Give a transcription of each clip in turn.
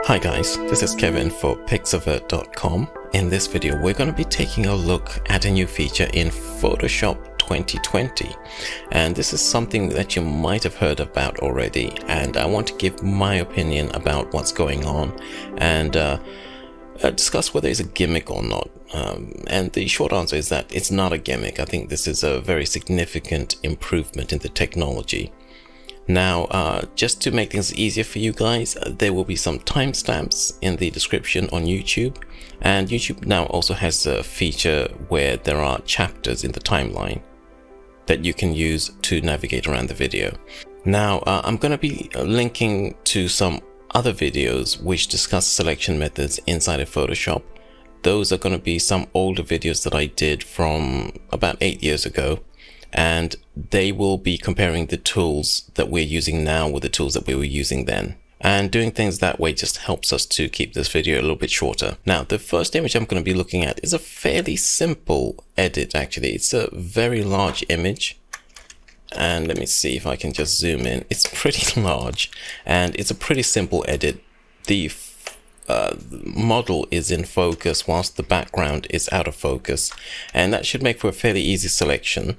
Hi guys, this is Kevin for Pixovert.com. In this video, we're going to be taking a look at a new feature in Photoshop 2020. And this is something that you might have heard about already. And I want to give my opinion about what's going on and discuss whether it's a gimmick or not. And the short answer is that it's not a gimmick. I think this is a very significant improvement in the technology. Now, just to make things easier for you guys, there will be some timestamps in the description on YouTube. And YouTube now also has a feature where there are chapters in the timeline that you can use to navigate around the video. Now, I'm going to be linking to some other videos which discuss selection methods inside of Photoshop. Those are going to be some older videos that I did from about 8 years ago. And they will be comparing the tools that we're using now with the tools that we were using then. And doing things that way just helps us to keep this video a little bit shorter. Now, the first image I'm going to be looking at is a fairly simple edit, actually. It's a very large image. And let me see if I can just zoom in. It's pretty large and it's a pretty simple edit. The model is in focus whilst the background is out of focus, and that should make for a fairly easy selection.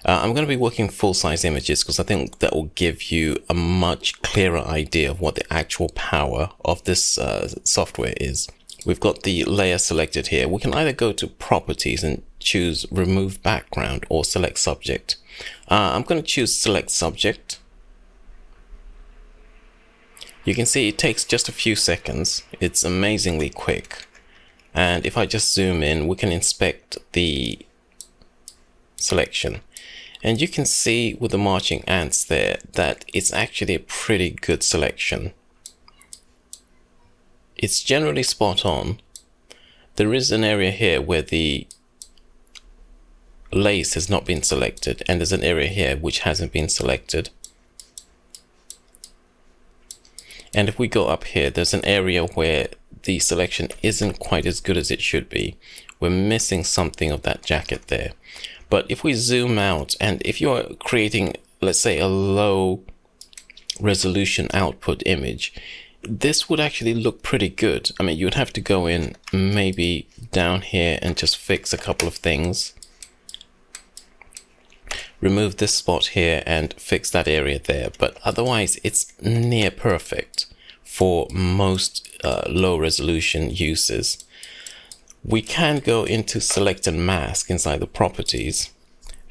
I'm going to be working full-size images because I think that will give you a much clearer idea of what the actual power of this software is. We've got the layer selected here. We can either go to properties and choose remove background or select subject. I'm going to choose select subject. You can see it takes just a few seconds. It's amazingly quick. And if I just zoom in, we can inspect the selection. And you can see with the marching ants there that it's actually a pretty good selection. It's generally spot on. There is an area here where the lace has not been selected, and there's an area here which hasn't been selected. And if we go up here, there's an area where the selection isn't quite as good as it should be. We're missing something of that jacket there. But if we zoom out, and if you're creating, let's say, a low resolution output image, this would actually look pretty good. I mean, you'd have to go in maybe down here and just fix a couple of things. Remove this spot here and fix that area there, but otherwise it's near perfect for most low resolution uses. We can go into select and mask inside the properties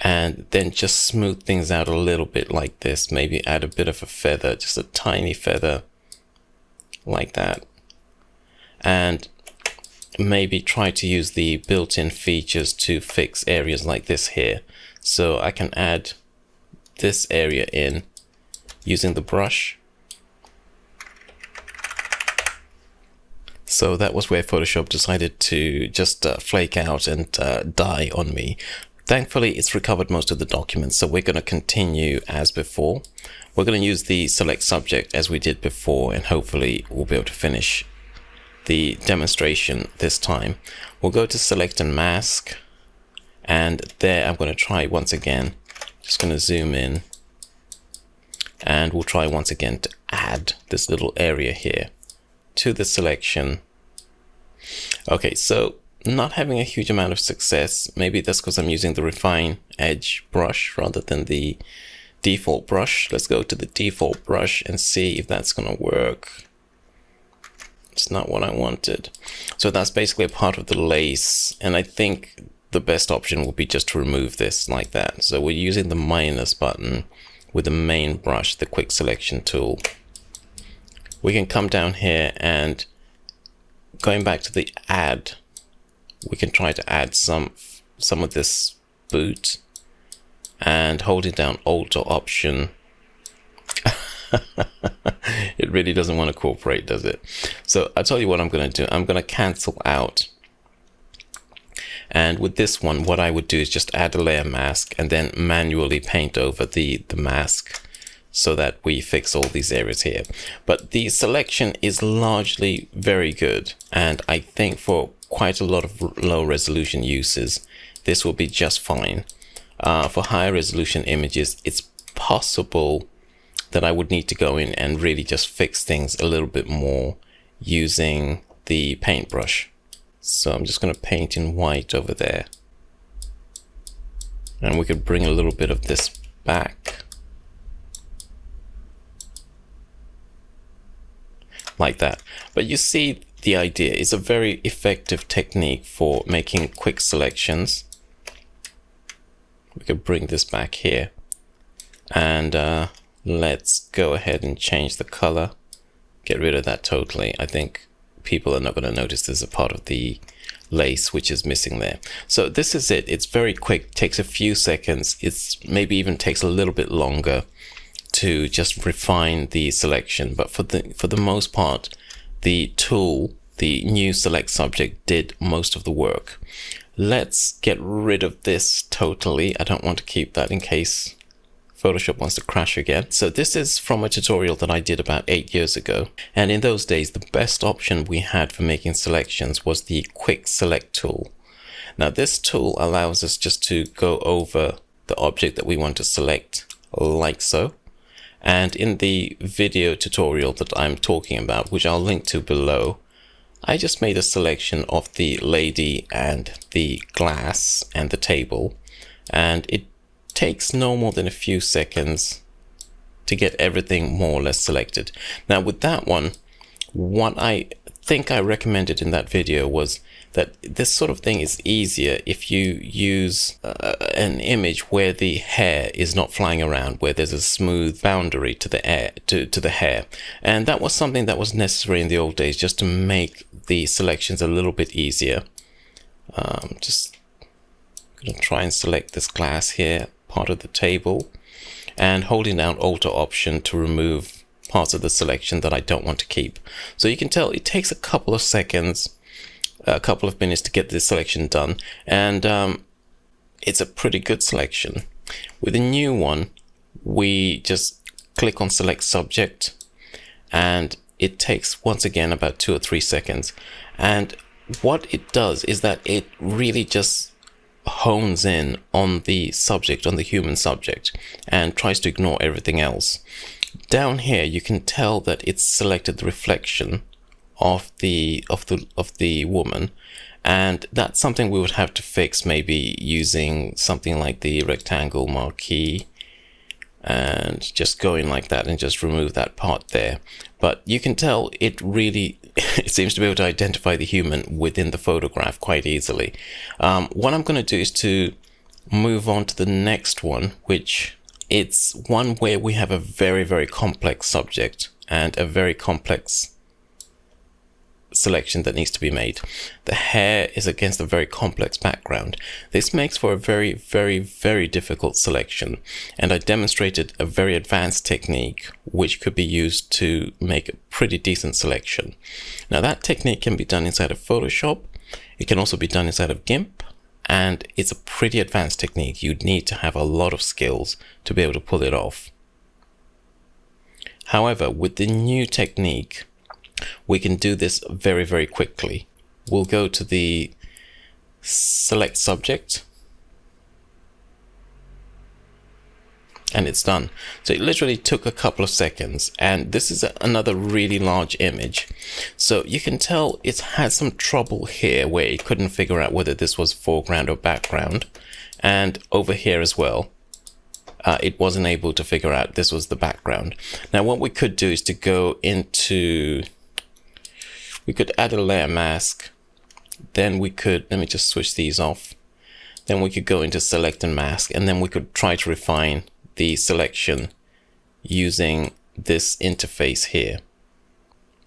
and then just smooth things out a little bit like this. Maybe add a bit of a feather, just a tiny feather like that, and maybe try to use the built-in features to fix areas like this here. So I can add this area in using the brush. So that was where Photoshop decided to just flake out and die on me. Thankfully, it's recovered most of the documents, so we're going to continue as before. We're going to use the select subject as we did before, and hopefully we'll be able to finish the demonstration this time. We'll go to select and mask. And there I'm going to try once again, just going to zoom in, and we'll try once again to add this little area here to the selection. Okay, so not having a huge amount of success. Maybe that's because I'm using the refine edge brush rather than the default brush. Let's go to the default brush and see if that's going to work. It's not what I wanted. So that's basically a part of the lace, and I think the best option would be just to remove this like that. So we're using the minus button with the main brush, the quick selection tool. We can come down here and going back to the add, we can try to add some of this boot and holding down Alt or Option. It really doesn't want to cooperate, does it? So I'll tell you what I'm going to do. I'm going to cancel out. And with this one, what I would do is just add a layer mask and then manually paint over the mask so that we fix all these areas here. But the selection is largely very good. And I think for quite a lot of low resolution uses, this will be just fine. For higher resolution images, it's possible that I would need to go in and really just fix things a little bit more using the paintbrush. So I'm just going to paint in white over there. And we could bring a little bit of this back. Like that. But you see the idea. It's a very effective technique for making quick selections. We could bring this back here. And let's go ahead and change the color. Get rid of that totally. I think people are not going to notice there's a part of the lace which is missing there. So this is it. It's very quick, takes a few seconds. It's maybe even takes a little bit longer to just refine the selection, but for the most part, the tool, the new select subject, did most of the work. Let's get rid of this totally. I don't want to keep that in case Photoshop wants to crash again. So this is from a tutorial that I did about 8 years ago. And in those days, the best option we had for making selections was the quick select tool. Now this tool allows us just to go over the object that we want to select like so. And in the video tutorial that I'm talking about, which I'll link to below, I just made a selection of the lady and the glass and the table. And it takes no more than a few seconds to get everything more or less selected. Now with that one, what I think I recommended in that video was that this sort of thing is easier if you use an image where the hair is not flying around, where there's a smooth boundary to the hair. And that was something that was necessary in the old days, just to make the selections a little bit easier. Just gonna try and select this glass here, part of the table, and holding down Alt or Option to remove parts of the selection that I don't want to keep. So you can tell it takes a couple of seconds, a couple of minutes to get this selection done, and it's a pretty good selection. With the new one, we just click on Select Subject, and it takes once again about 2 or 3 seconds. And what it does is that it really just hones in on the subject, on the human subject, and tries to ignore everything else. Down here you can tell that it's selected the reflection of the woman, and that's something we would have to fix, maybe using something like the rectangle marquee and just going like that and just remove that part there. But you can tell it really it seems to be able to identify the human within the photograph quite easily. What I'm going to do is to move on to the next one, which it's one where we have a very, very complex subject and a very complex selection that needs to be made. The hair is against a very complex background. This makes for a very, very, very difficult selection, and I demonstrated a very advanced technique which could be used to make a pretty decent selection. Now that technique can be done inside of Photoshop. It can also be done inside of Gimp, and it's a pretty advanced technique. You'd need to have a lot of skills to be able to pull it off. However, with the new technique, we can do this very, very quickly. We'll go to the select subject, and it's done. So it literally took a couple of seconds, and this is another really large image. So you can tell it's had some trouble here where it couldn't figure out whether this was foreground or background, and over here as well. It wasn't able to figure out this was the background. Now what we could do is to go into, we could add a layer mask, then we could, let me just switch these off, then we could go into select and mask, and then we could try to refine the selection using this interface here.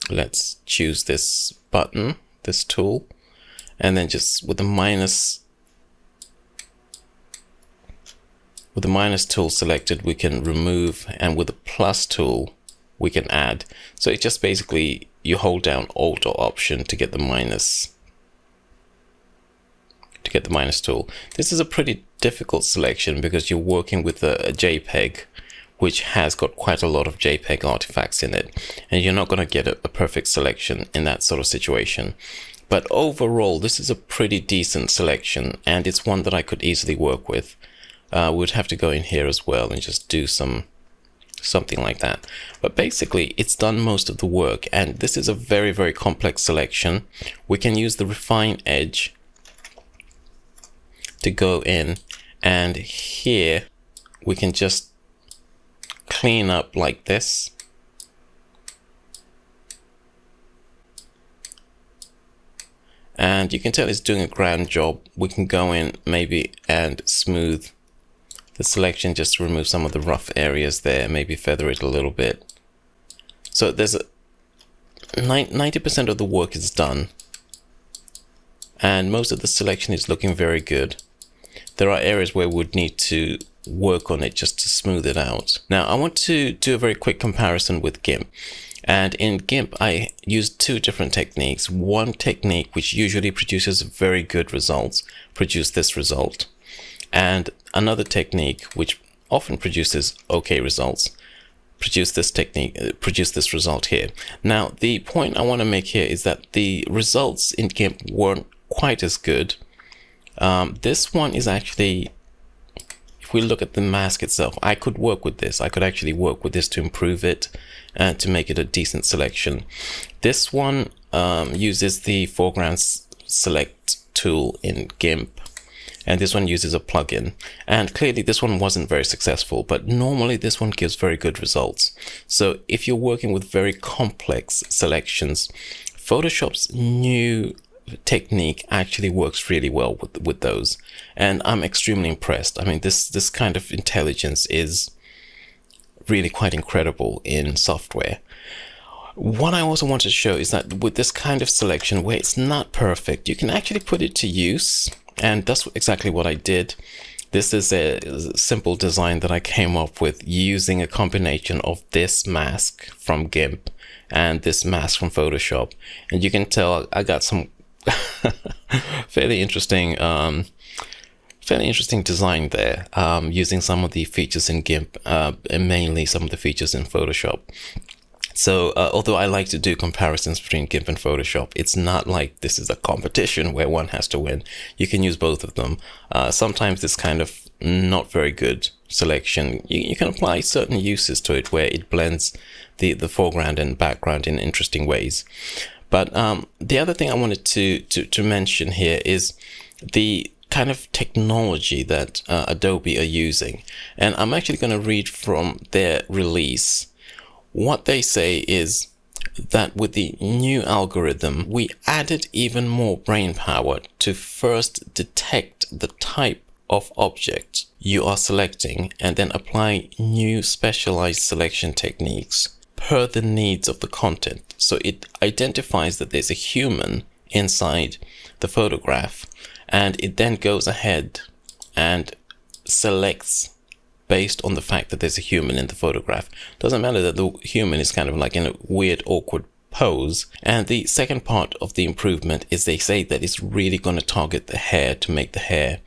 Let's choose this button, this tool, and then just with the minus tool selected, we can remove, and with the plus tool we can add. So it just basically, you hold down Alt or Option to get the minus tool. This is a pretty difficult selection because you're working with a JPEG which has got quite a lot of JPEG artifacts in it, and you're not going to get a perfect selection in that sort of situation. But overall, this is a pretty decent selection, and it's one that I could easily work with. We would have to go in here as well and just do some something like that. But basically it's done most of the work, and this is a very, very complex selection. We can use the refine edge to go in, and here we can just clean up like this. And you can tell it's doing a grand job. We can go in maybe and smooth the selection just to remove some of the rough areas there, maybe feather it a little bit. So there's 90% of the work is done, and most of the selection is looking very good. There are areas where we would need to work on it just to smooth it out. Now I want to do a very quick comparison with Gimp. And in Gimp, I used two different techniques. One technique, which usually produces very good results, produced this result. And another technique, which often produces okay results, produced this result here. Now, the point I want to make here is that the results in Gimp weren't quite as good. This one is actually, if we look at the mask itself, I could work with this. I could actually work with this to improve it and to make it a decent selection. This one uses the Foreground select tool in Gimp, and this one uses a plugin. And clearly this one wasn't very successful, but normally this one gives very good results. So if you're working with very complex selections, Photoshop's new technique actually works really well with those, and I'm extremely impressed. I mean, this kind of intelligence is really quite incredible in software. What I also want to show is that with this kind of selection where it's not perfect, you can actually put it to use, and that's exactly what I did. This is a simple design that I came up with using a combination of this mask from Gimp and this mask from Photoshop, and you can tell I got some fairly interesting design there, using some of the features in Gimp and mainly some of the features in Photoshop. So although I like to do comparisons between Gimp and Photoshop, it's not like this is a competition where one has to win. You can use both of them. Sometimes this kind of not very good selection, you can apply certain uses to it where it blends the foreground and background in interesting ways. But the other thing I wanted to mention here is the kind of technology that Adobe are using. And I'm actually going to read from their release. What they say is that with the new algorithm, we added even more brain power to first detect the type of object you are selecting and then apply new specialized selection techniques per the needs of the content. So it identifies that there's a human inside the photograph, and it then goes ahead and selects based on the fact that there's a human in the photograph. Doesn't matter that the human is kind of like in a weird, awkward pose. And the second part of the improvement is they say that it's really going to target the hair to make the hair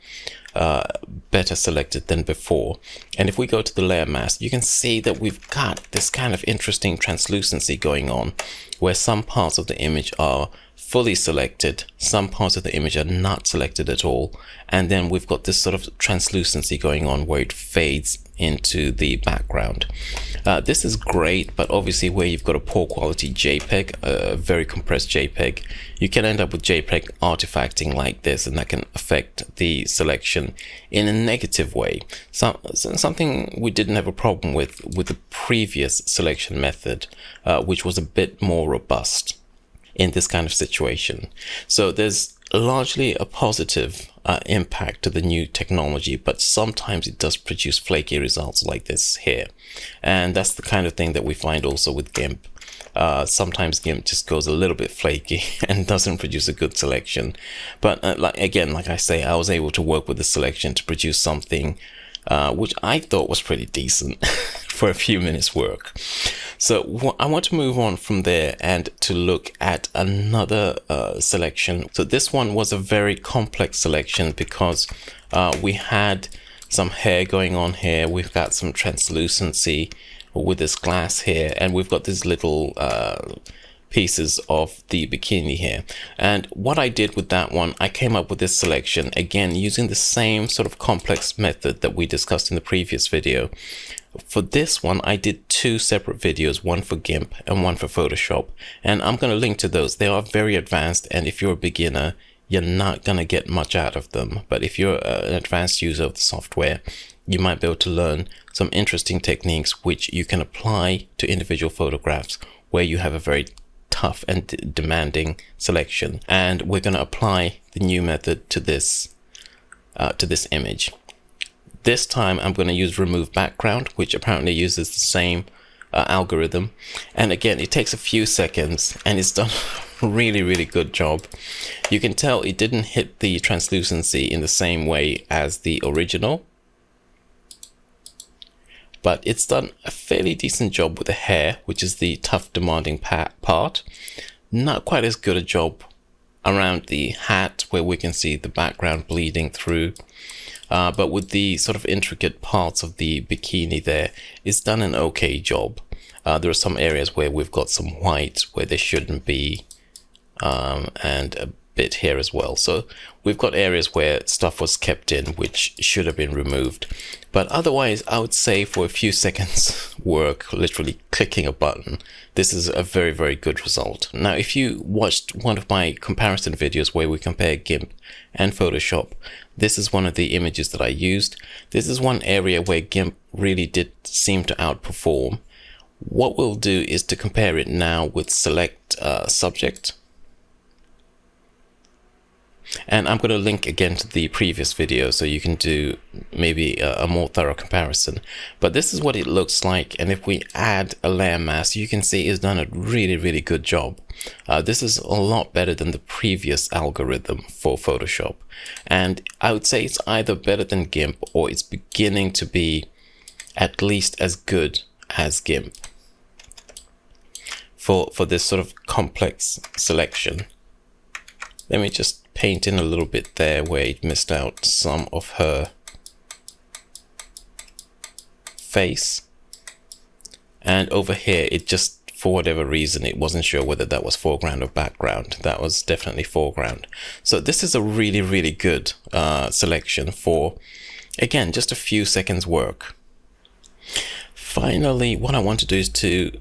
better selected than before. And if we go to the layer mask, you can see that we've got this kind of interesting translucency going on, where some parts of the image are fully selected, some parts of the image are not selected at all, and then we've got this sort of translucency going on where it fades into the background. This is great, but obviously where you've got a poor quality JPEG, a very compressed JPEG, you can end up with JPEG artifacting like this, and that can affect the selection in a negative way. Something we didn't have a problem with the previous selection method, which was a bit more robust in this kind of situation. So there's largely a positive impact to the new technology, but sometimes it does produce flaky results like this here. And that's the kind of thing that we find also with Gimp. Sometimes Gimp just goes a little bit flaky and doesn't produce a good selection. But like I say, I was able to work with the selection to produce something which I thought was pretty decent for a few minutes work. So I want to move on from there and to look at another selection. So this one was a very complex selection because we had some hair going on here. We've got some translucency with this glass here, and we've got this little pieces of the bikini here. And what I did with that one, I came up with this selection again using the same sort of complex method that we discussed in the previous video. For this one, I did two separate videos, one for Gimp and one for Photoshop, and I'm going to link to those. They are very advanced, and if you're a beginner, you're not going to get much out of them. But if you're an advanced user of the software, you might be able to learn some interesting techniques which you can apply to individual photographs where you have a very tough and demanding selection. And we're going to apply the new method to this image. This time I'm going to use remove background, which apparently uses the same algorithm. And again, it takes a few seconds and it's done a really good job. You can tell it didn't hit the translucency in the same way as the original, but it's done a fairly decent job with the hair, which is the tough, demanding part. Not quite as good a job around the hat, where we can see the background bleeding through. But with the sort of intricate parts of the bikini there, it's done an okay job. There are some areas where we've got some white where there shouldn't be, and a bit here as well. So we've got areas where stuff was kept in which should have been removed. But otherwise, I would say for a few seconds work, literally clicking a button, this is a very good result. Now, if you watched one of my comparison videos where we compare Gimp and Photoshop, this is one of the images that I used. This is one area where Gimp really did seem to outperform. What we'll do is to compare it now with select subject. And I'm going to link again to the previous video so you can do maybe a more thorough comparison. But this is what it looks like, and if we add a layer mask, you can see it's done a really good job. This is a lot better than the previous algorithm for Photoshop, and I would say it's either better than Gimp or it's beginning to be at least as good as Gimp for this sort of complex selection. Let me just paint in a little bit there where it missed out some of her face. And over here, it just, for whatever reason, it wasn't sure whether that was foreground or background. That was definitely foreground. So this is a really good selection for, again, just a few seconds work. Finally, what I want to do is to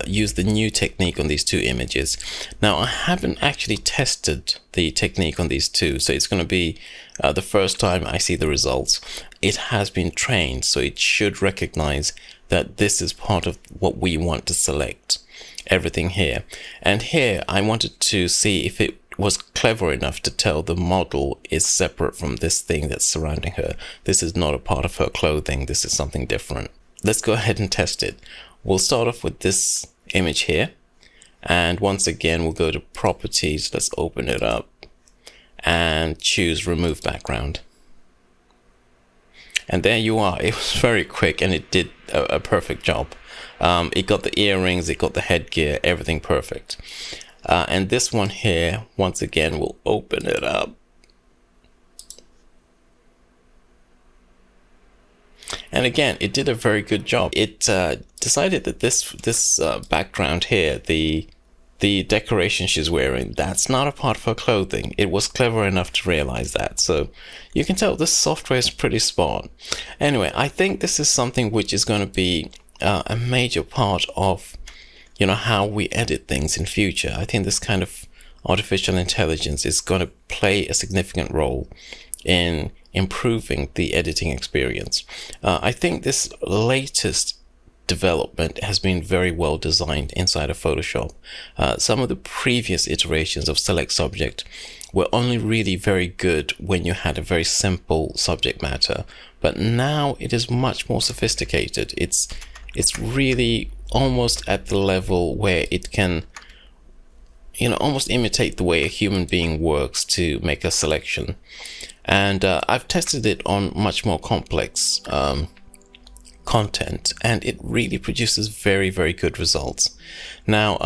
use the new technique on these two images. Now, I haven't actually tested the technique on these two, so it's going to be the first time I see the results. It has been trained, so it should recognize that this is part of what we want to select, everything here. And here, I wanted to see if it was clever enough to tell the model is separate from this thing that's surrounding her. This is not a part of her clothing. This is something different. Let's go ahead and test it. We'll start off with this image here. And once again, we'll go to properties. Let's open it up and choose remove background. And there you are. It was very quick and it did a perfect job. It got the earrings, it got the headgear, everything perfect. And this one here, once again, we'll open it up. And again, it did a very good job. It decided that this background here, the decoration she's wearing, that's not a part of her clothing. It was clever enough to realize that. So you can tell this software is pretty smart. Anyway, I think this is something which is going to be a major part of, you know, how we edit things in future. I think this kind of artificial intelligence is going to play a significant role in improving the editing experience. I think this latest development has been very well designed inside of Photoshop. Some of the previous iterations of select subject were only really very good when you had a very simple subject matter, but now it is much more sophisticated. It's really almost at the level where it can, you know, almost imitate the way a human being works to make a selection. And I've tested it on much more complex content, and it really produces very good results. Now,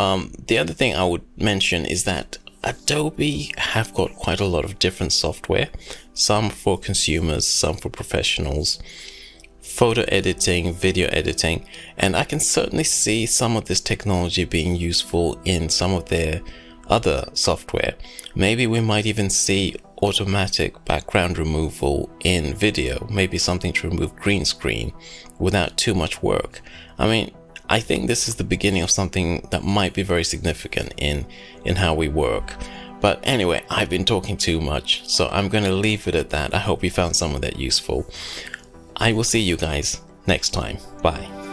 the other thing I would mention is that Adobe have got quite a lot of different software, some for consumers, some for professionals. photo editing, video editing, and I can certainly see some of this technology being useful in some of their other software. Maybe we might even see automatic background removal in video, maybe something to remove green screen without too much work. I mean, I think this is the beginning of something that might be very significant in how we work. But anyway, I've been talking too much, so I'm going to leave it at that. I hope you found some of that useful. I will see you guys next time. Bye.